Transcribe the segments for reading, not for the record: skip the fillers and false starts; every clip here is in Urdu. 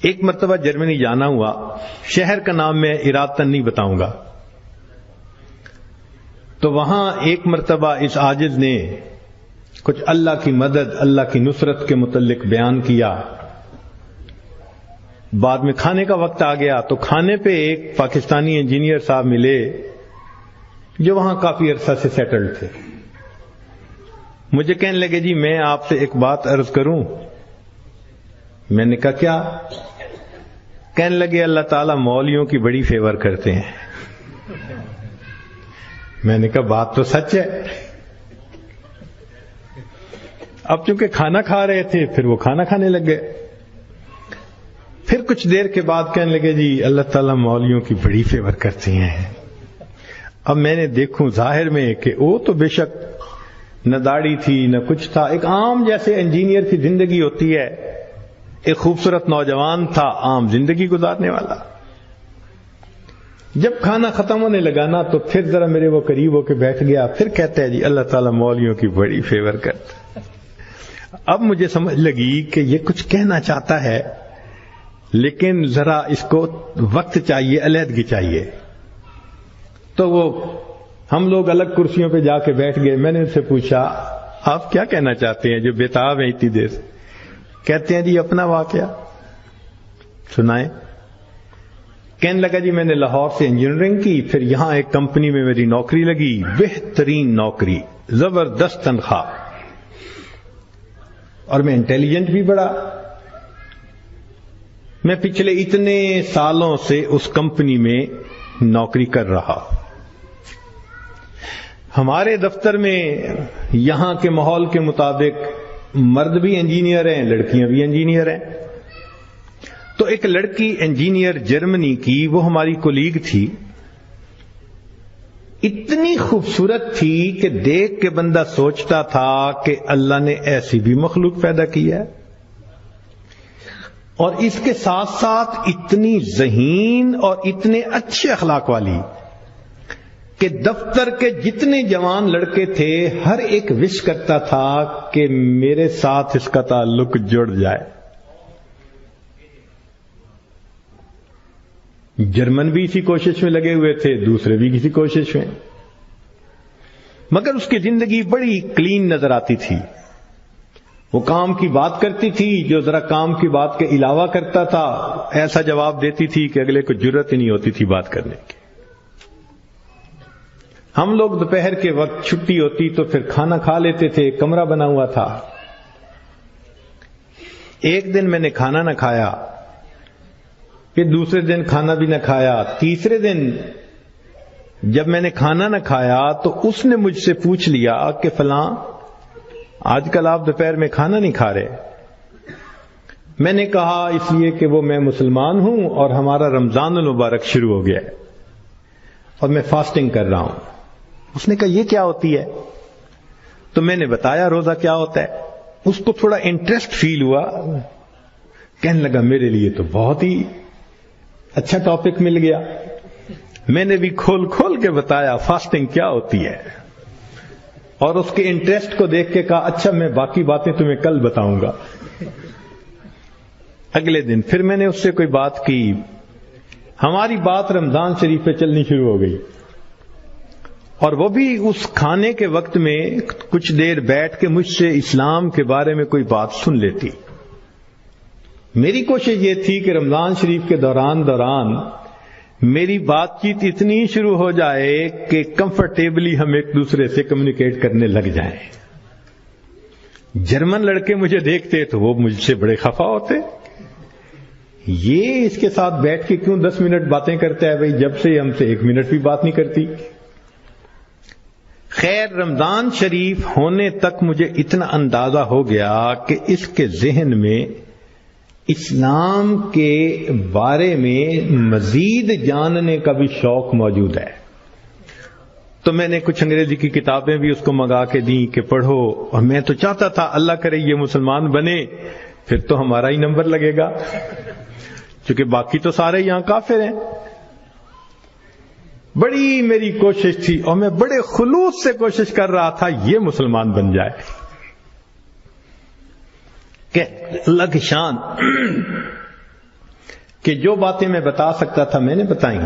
ایک مرتبہ جرمنی جانا ہوا، شہر کا نام میں ارادتاً نہیں بتاؤں گا، تو وہاں ایک مرتبہ اس عاجز نے کچھ اللہ کی مدد، اللہ کی نصرت کے متعلق بیان کیا۔ بعد میں کھانے کا وقت آ گیا تو کھانے پہ ایک پاکستانی انجینئر صاحب ملے جو وہاں کافی عرصہ سے سیٹلڈ تھے۔ مجھے کہنے لگے جی میں آپ سے ایک بات عرض کروں؟ میں نے کہا کیا؟ کہنے لگے اللہ تعالیٰ مولویوں کی بڑی فیور کرتے ہیں۔ میں نے کہا بات تو سچ ہے۔ اب چونکہ کھانا کھا رہے تھے پھر وہ کھانا کھانے لگ گئے۔ پھر کچھ دیر کے بعد کہنے لگے جی اللہ تعالیٰ مولویوں کی بڑی فیور کرتے ہیں۔ اب میں نے دیکھوں ظاہر میں کہ وہ تو بے شک نہ داڑھی تھی نہ کچھ تھا، ایک عام جیسے انجینئر کی زندگی ہوتی ہے، ایک خوبصورت نوجوان تھا عام زندگی گزارنے والا۔ جب کھانا ختم ہونے لگا نا تو پھر ذرا میرے وہ قریب ہو کے بیٹھ گیا، پھر کہتا ہے جی اللہ تعالیٰ مولویوں کی بڑی فیور کرتا۔ اب مجھے سمجھ لگی کہ یہ کچھ کہنا چاہتا ہے لیکن ذرا اس کو وقت چاہیے، علیحدگی چاہیے۔ تو وہ ہم لوگ الگ کرسیوں پہ جا کے بیٹھ گئے۔ میں نے ان سے پوچھا آپ کیا کہنا چاہتے ہیں جو بےتاب ہیں اتنی دیر سے؟ کہتے ہیں جی اپنا واقعہ سنائیں۔ کہنے لگا جی میں نے لاہور سے انجینئرنگ کی، پھر یہاں ایک کمپنی میں میری نوکری لگی، بہترین نوکری، زبردست تنخواہ، اور میں انٹیلیجنٹ بھی بڑا۔ میں پچھلے اتنے سالوں سے اس کمپنی میں نوکری کر رہا۔ ہمارے دفتر میں یہاں کے ماحول کے مطابق مرد بھی انجینئر ہیں، لڑکیاں بھی انجینئر ہیں۔ تو ایک لڑکی انجینئر جرمنی کی، وہ ہماری کولیگ تھی، اتنی خوبصورت تھی کہ دیکھ کے بندہ سوچتا تھا کہ اللہ نے ایسی بھی مخلوق پیدا کی ہے، اور اس کے ساتھ ساتھ اتنی ذہین اور اتنے اچھے اخلاق والی کہ دفتر کے جتنے جوان لڑکے تھے ہر ایک وش کرتا تھا کہ میرے ساتھ اس کا تعلق جڑ جائے۔ جرمن بھی اسی کوشش میں لگے ہوئے تھے، دوسرے بھی کسی کوشش میں، مگر اس کی زندگی بڑی کلین نظر آتی تھی۔ وہ کام کی بات کرتی تھی، جو ذرا کام کی بات کے علاوہ کرتا تھا ایسا جواب دیتی تھی کہ اگلے کو جرت ہی نہیں ہوتی تھی بات کرنے کی۔ ہم لوگ دوپہر کے وقت چھٹی ہوتی تو پھر کھانا کھا لیتے تھے، کمرہ بنا ہوا تھا۔ ایک دن میں نے کھانا نہ کھایا، پھر دوسرے دن کھانا بھی نہ کھایا، تیسرے دن جب میں نے کھانا نہ کھایا تو اس نے مجھ سے پوچھ لیا کہ فلاں آج کل آپ دوپہر میں کھانا نہیں کھا رہے؟ میں نے کہا اس لیے کہ وہ میں مسلمان ہوں اور ہمارا رمضان المبارک شروع ہو گیا ہے اور میں فاسٹنگ کر رہا ہوں۔ اس نے کہا یہ کیا ہوتی ہے؟ تو میں نے بتایا روزہ کیا ہوتا ہے۔ اس کو تھوڑا انٹرسٹ فیل ہوا، کہنے لگا میرے لیے تو بہت ہی اچھا ٹاپک مل گیا۔ میں نے بھی کھول کھول کے بتایا فاسٹنگ کیا ہوتی ہے، اور اس کے انٹرسٹ کو دیکھ کے کہا اچھا میں باقی باتیں تمہیں کل بتاؤں گا۔ اگلے دن پھر میں نے اس سے کوئی بات کی، ہماری بات رمضان شریف پہ چلنی شروع ہو گئی، اور وہ بھی اس کھانے کے وقت میں کچھ دیر بیٹھ کے مجھ سے اسلام کے بارے میں کوئی بات سن لیتی۔ میری کوشش یہ تھی کہ رمضان شریف کے دوران میری بات چیت اتنی شروع ہو جائے کہ کمفرٹیبلی ہم ایک دوسرے سے کمیونیکیٹ کرنے لگ جائیں۔ جرمن لڑکے مجھے دیکھتے تو وہ مجھ سے بڑے خفا ہوتے، یہ اس کے ساتھ بیٹھ کے کیوں 10 منٹ باتیں کرتا ہے؟ بھائی جب سے ہم سے 1 منٹ بھی بات نہیں کرتی۔ خیر رمضان شریف ہونے تک مجھے اتنا اندازہ ہو گیا کہ اس کے ذہن میں اسلام کے بارے میں مزید جاننے کا بھی شوق موجود ہے۔ تو میں نے کچھ انگریزی کی کتابیں بھی اس کو منگا کے دیں کہ پڑھو، اور میں تو چاہتا تھا اللہ کرے یہ مسلمان بنے، پھر تو ہمارا ہی نمبر لگے گا، چونکہ باقی تو سارے یہاں کافر ہیں۔ بڑی میری کوشش تھی اور میں بڑے خلوص سے کوشش کر رہا تھا یہ مسلمان بن جائے کہ اللہ کی شان۔ کہ جو باتیں میں بتا سکتا تھا میں نے بتائیں،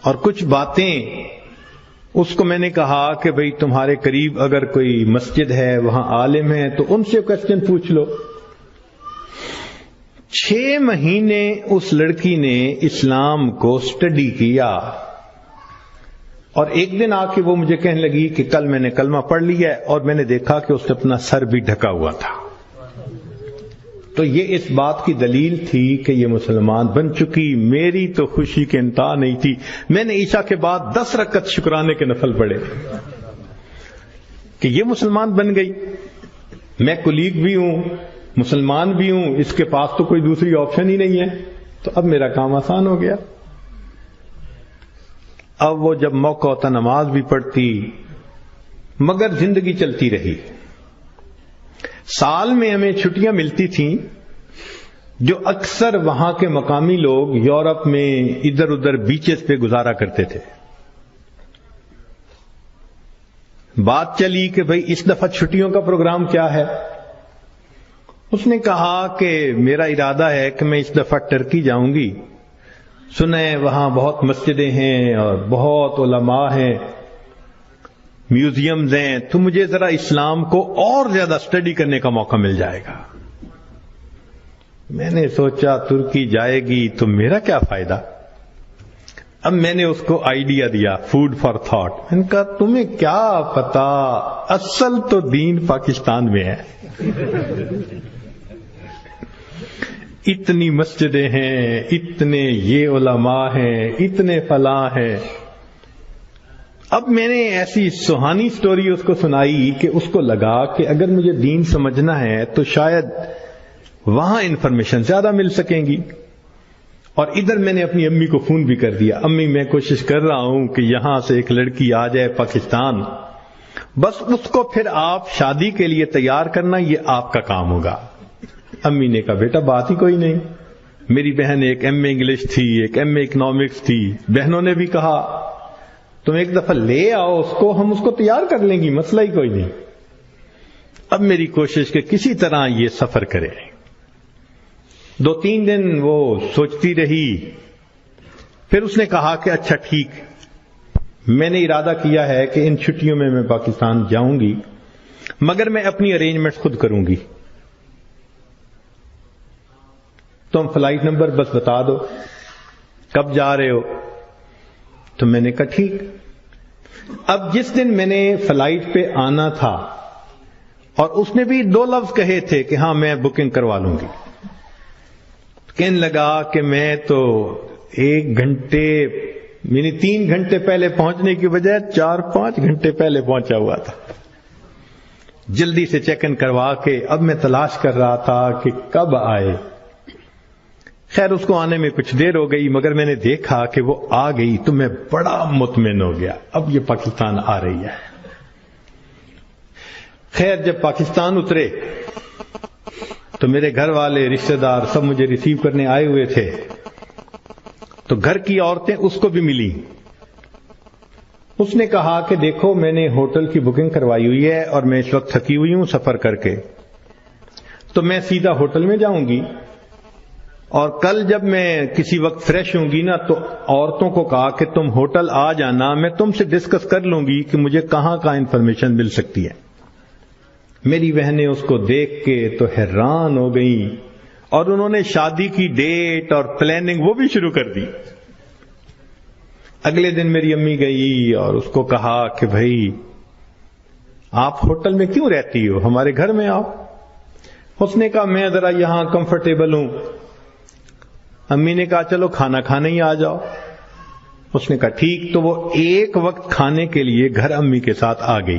اور کچھ باتیں اس کو میں نے کہا کہ بھئی تمہارے قریب اگر کوئی مسجد ہے، وہاں عالم ہے، تو ان سے کوسچن پوچھ لو۔ 6 مہینے اس لڑکی نے اسلام کو سٹڈی کیا، اور ایک دن آ کے وہ مجھے کہنے لگی کہ کل میں نے کلمہ پڑھ لیا ہے، اور میں نے دیکھا کہ اس نے اپنا سر بھی ڈھکا ہوا تھا۔ تو یہ اس بات کی دلیل تھی کہ یہ مسلمان بن چکی۔ میری تو خوشی کے انتہا نہیں تھی۔ میں نے عشاء کے بعد 10 رکعت شکرانے کے نفل پڑھے کہ یہ مسلمان بن گئی۔ میں کلیگ بھی ہوں، مسلمان بھی ہوں، اس کے پاس تو کوئی دوسری آپشن ہی نہیں ہے، تو اب میرا کام آسان ہو گیا۔ اب وہ جب موقع ہوتا نماز بھی پڑھتی، مگر زندگی چلتی رہی۔ سال میں ہمیں چھٹیاں ملتی تھیں جو اکثر وہاں کے مقامی لوگ یورپ میں ادھر ادھر بیچز پہ گزارا کرتے تھے۔ بات چلی کہ بھئی اس دفعہ چھٹیوں کا پروگرام کیا ہے؟ اس نے کہا کہ میرا ارادہ ہے کہ میں اس دفعہ ٹرکی جاؤں گی، سنیں وہاں بہت مسجدیں ہیں اور بہت علماء ہیں، میوزیمز ہیں، تو مجھے ذرا اسلام کو اور زیادہ سٹڈی کرنے کا موقع مل جائے گا۔ میں نے سوچا ترکی جائے گی تو میرا کیا فائدہ؟ اب میں نے اس کو آئیڈیا دیا، فوڈ فار تھاٹ۔ میں نے کہا تمہیں کیا پتا، اصل تو دین پاکستان میں ہے۔ اتنی مسجدیں ہیں، اتنے یہ علماء ہیں، اتنے فلاں ہیں۔ اب میں نے ایسی سہانی سٹوری اس کو سنائی کہ اس کو لگا کہ اگر مجھے دین سمجھنا ہے تو شاید وہاں انفارمیشن زیادہ مل سکیں گی۔ اور ادھر میں نے اپنی امی کو فون بھی کر دیا، امی میں کوشش کر رہا ہوں کہ یہاں سے ایک لڑکی آ جائے پاکستان، بس اس کو پھر آپ شادی کے لیے تیار کرنا، یہ آپ کا کام ہوگا۔ امی نے کہا بیٹا بات ہی کوئی نہیں۔ میری بہن ایک ایم اے انگلش تھی، ایک ایم اے اکنامکس تھی، بہنوں نے بھی کہا تم ایک دفعہ لے آؤ اس کو، ہم اس کو تیار کر لیں گی، مسئلہ ہی کوئی نہیں۔ اب میری کوشش کہ کسی طرح یہ سفر کرے۔ 2-3 دن وہ سوچتی رہی، پھر اس نے کہا کہ اچھا ٹھیک، میں نے ارادہ کیا ہے کہ ان چھٹیوں میں پاکستان جاؤں گی، مگر میں اپنی ارینجمنٹ خود کروں گی، تم فلائٹ نمبر بس بتا دو کب جا رہے ہو۔ تو میں نے کہا ٹھیک۔ اب جس دن میں نے فلائٹ پہ آنا تھا، اور اس نے بھی 2 لفظ کہے تھے کہ ہاں میں بکنگ کروا لوں گی، کہنے لگا کہ میں تو 1 گھنٹے یعنی 3 گھنٹے پہلے پہنچنے کی بجائے 4-5 گھنٹے پہلے پہنچا ہوا تھا۔ جلدی سے چیک ان کروا کے اب میں تلاش کر رہا تھا کہ کب آئے۔ خیر اس کو آنے میں کچھ دیر ہو گئی، مگر میں نے دیکھا کہ وہ آ گئی تو میں بڑا مطمئن ہو گیا، اب یہ پاکستان آ رہی ہے۔ خیر جب پاکستان اترے تو میرے گھر والے رشتہ دار سب مجھے ریسیو کرنے آئے ہوئے تھے، تو گھر کی عورتیں اس کو بھی ملی۔ اس نے کہا کہ دیکھو میں نے ہوٹل کی بکنگ کروائی ہوئی ہے اور میں اس وقت تھکی ہوئی ہوں سفر کر کے، تو میں سیدھا ہوٹل میں جاؤں گی، اور کل جب میں کسی وقت فریش ہوں گی نا تو عورتوں کو کہا کہ تم ہوٹل آ جانا، میں تم سے ڈسکس کر لوں گی کہ مجھے کہاں کہاں انفارمیشن مل سکتی ہے۔ میری بہنیں اس کو دیکھ کے تو حیران ہو گئیں، اور انہوں نے شادی کی ڈیٹ اور پلاننگ وہ بھی شروع کر دی۔ اگلے دن میری امی گئی اور اس کو کہا کہ بھائی آپ ہوٹل میں کیوں رہتی ہو، ہمارے گھر میں آؤ۔ اس نے کہا میں ذرا یہاں کمفرٹیبل ہوں۔ امی نے کہا چلو کھانا کھانے ہی آ جاؤ۔ اس نے کہا ٹھیک، تو وہ ایک وقت کھانے کے لیے گھر امی کے ساتھ آ گئی۔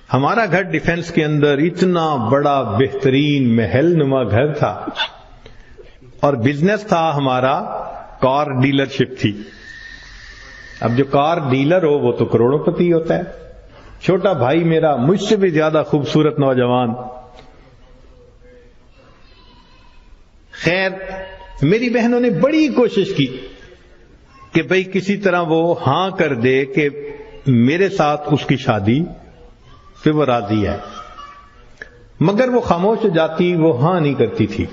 ہمارا گھر ڈیفنس کے اندر اتنا بڑا بہترین محل نما گھر تھا، اور بزنس تھا ہمارا، کار ڈیلرشپ تھی۔ اب جو کار ڈیلر ہو وہ تو کروڑوں پتی ہوتا ہے۔ چھوٹا بھائی میرا مجھ سے بھی زیادہ خوبصورت نوجوان۔ خیر میری بہنوں نے بڑی کوشش کی کہ بھئی کسی طرح وہ ہاں کر دے کہ میرے ساتھ اس کی شادی پہ وہ راضی ہے، مگر وہ خاموش ہو جاتی، وہ ہاں نہیں کرتی تھی۔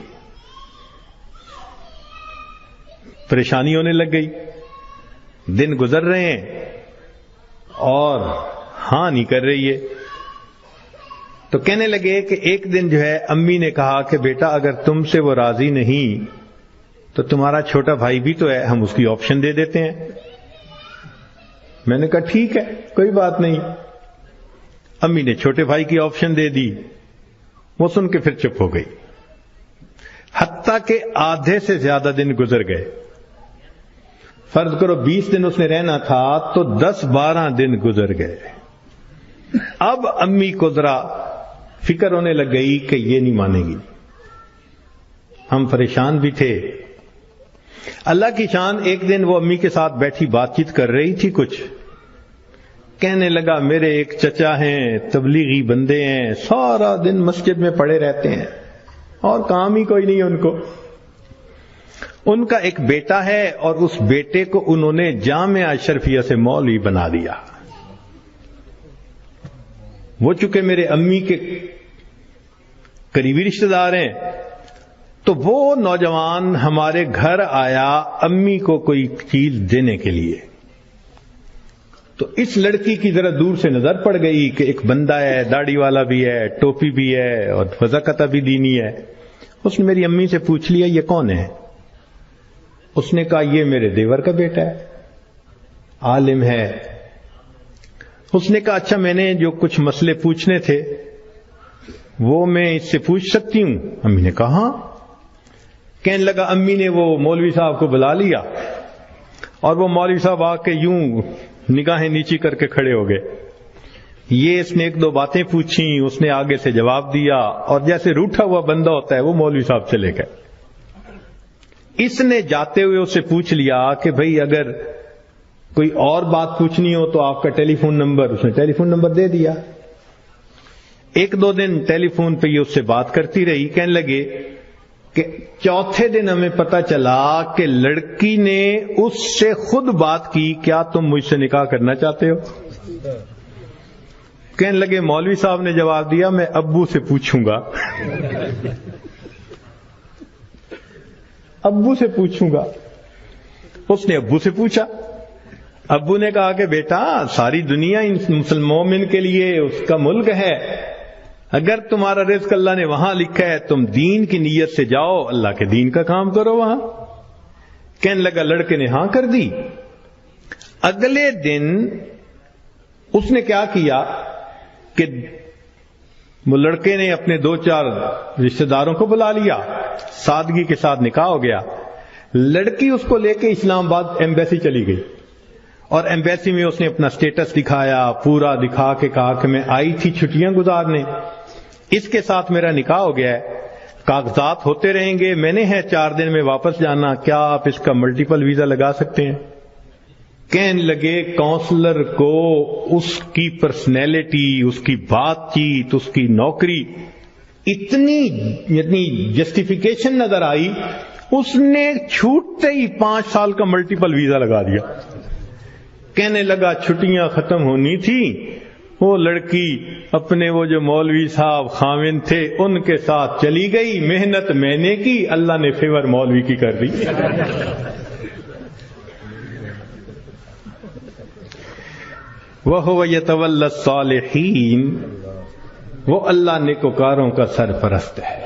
پریشانی ہونے لگ گئی، دن گزر رہے ہیں اور ہاں نہیں کر رہی ہے. تو کہنے لگے کہ ایک دن جو ہے امی نے کہا کہ بیٹا اگر تم سے وہ راضی نہیں تو تمہارا چھوٹا بھائی بھی تو ہے، ہم اس کی آپشن دے دیتے ہیں. میں نے کہا ٹھیک ہے کوئی بات نہیں. امی نے چھوٹے بھائی کی آپشن دے دی. وہ سن کے پھر چپ ہو گئی. حتیٰ کہ آدھے سے زیادہ دن گزر گئے. فرض کرو 20 دن اس نے رہنا تھا تو 10-12 دن گزر گئے. اب امی کو ذرا فکر ہونے لگ گئی کہ یہ نہیں مانے گی. ہم پریشان بھی تھے. اللہ کی شان ایک دن وہ امی کے ساتھ بیٹھی بات چیت کر رہی تھی. کچھ کہنے لگا میرے ایک چچا ہیں، تبلیغی بندے ہیں، سارا دن مسجد میں پڑے رہتے ہیں اور کام ہی کوئی نہیں ان کو. ان کا ایک بیٹا ہے اور اس بیٹے کو انہوں نے جامعہ اشرفیہ سے مولوی بنا دیا. وہ چونکہ میرے امی کے قریبی رشتہ دار ہیں تو وہ نوجوان ہمارے گھر آیا امی کو کوئی چیز دینے کے لیے. تو اس لڑکی کی ذرا دور سے نظر پڑ گئی کہ ایک بندہ ہے، داڑھی والا بھی ہے، ٹوپی بھی ہے اور وضاقتہ بھی دینی ہے. اس نے میری امی سے پوچھ لیا یہ کون ہے؟ اس نے کہا یہ میرے دیور کا بیٹا ہے، عالم ہے. اس نے کہا اچھا میں نے جو کچھ مسئلے پوچھنے تھے وہ میں اس سے پوچھ سکتی ہوں؟ امی نے کہا ہاں. کہنے لگا امی نے وہ مولوی صاحب کو بلا لیا اور وہ مولوی صاحب آ کے یوں نگاہیں نیچی کر کے کھڑے ہو گئے. یہ اس نے ایک دو باتیں پوچھی، اس نے آگے سے جواب دیا اور جیسے روٹھا ہوا بندہ ہوتا ہے وہ مولوی صاحب چلے گئے. اس نے جاتے ہوئے اس سے پوچھ لیا کہ بھئی اگر کوئی اور بات پوچھنی ہو تو آپ کا ٹیلی فون نمبر. اس نے ٹیلی فون نمبر دے دیا. 1-2 دن ٹیلی فون پہ یہ اس سے بات کرتی رہی. کہنے لگے کہ چوتھے دن ہمیں پتا چلا کہ لڑکی نے اس سے خود بات کی کیا تم مجھ سے نکاح کرنا چاہتے ہو؟ کہنے لگے مولوی صاحب نے جواب دیا میں ابو سے پوچھوں گا. ابو سے پوچھوں گا. اس نے ابو سے پوچھا. ابو نے کہا کہ بیٹا ساری دنیا ان مسلمانوں کے لیے اس کا ملک ہے، اگر تمہارا رزق اللہ نے وہاں لکھا ہے تم دین کی نیت سے جاؤ، اللہ کے دین کا کام کرو وہاں. کہنے لگا لڑکے نے ہاں کر دی. اگلے دن اس نے کیا کیا کہ وہ لڑکے نے اپنے 2-4 رشتہ داروں کو بلا لیا، سادگی کے ساتھ نکاح ہو گیا. لڑکی اس کو لے کے اسلام آباد ایمبیسی چلی گئی اور ایمبیسی میں اس نے اپنا سٹیٹس دکھایا، پورا دکھا کے کہا کہ میں آئی تھی چھٹیاں گزارنے، اس کے ساتھ میرا نکاح ہو گیا ہے، کاغذات ہوتے رہیں گے، میں نے ہے 4 دن میں واپس جانا، کیا آپ اس کا ملٹیپل ویزا لگا سکتے ہیں؟ کہنے لگے کونسلر کو اس کی پرسنالٹی، اس کی بات چیت، اس کی نوکری اتنی جسٹیفیکیشن نظر آئی، اس نے چھوٹتے ہی 5 سال کا ملٹیپل ویزا لگا دیا. کہنے لگا چھٹیاں ختم ہونی تھی، وہ لڑکی اپنے وہ جو مولوی صاحب خاوند تھے ان کے ساتھ چلی گئی. محنت میں نے کی، اللہ نے فیور مولوی کی کر دی. وَهُوَ يَتَوَلَّى الصَّالِحِينَ، وہ اللہ نیکوکاروں کا سرپرست ہے.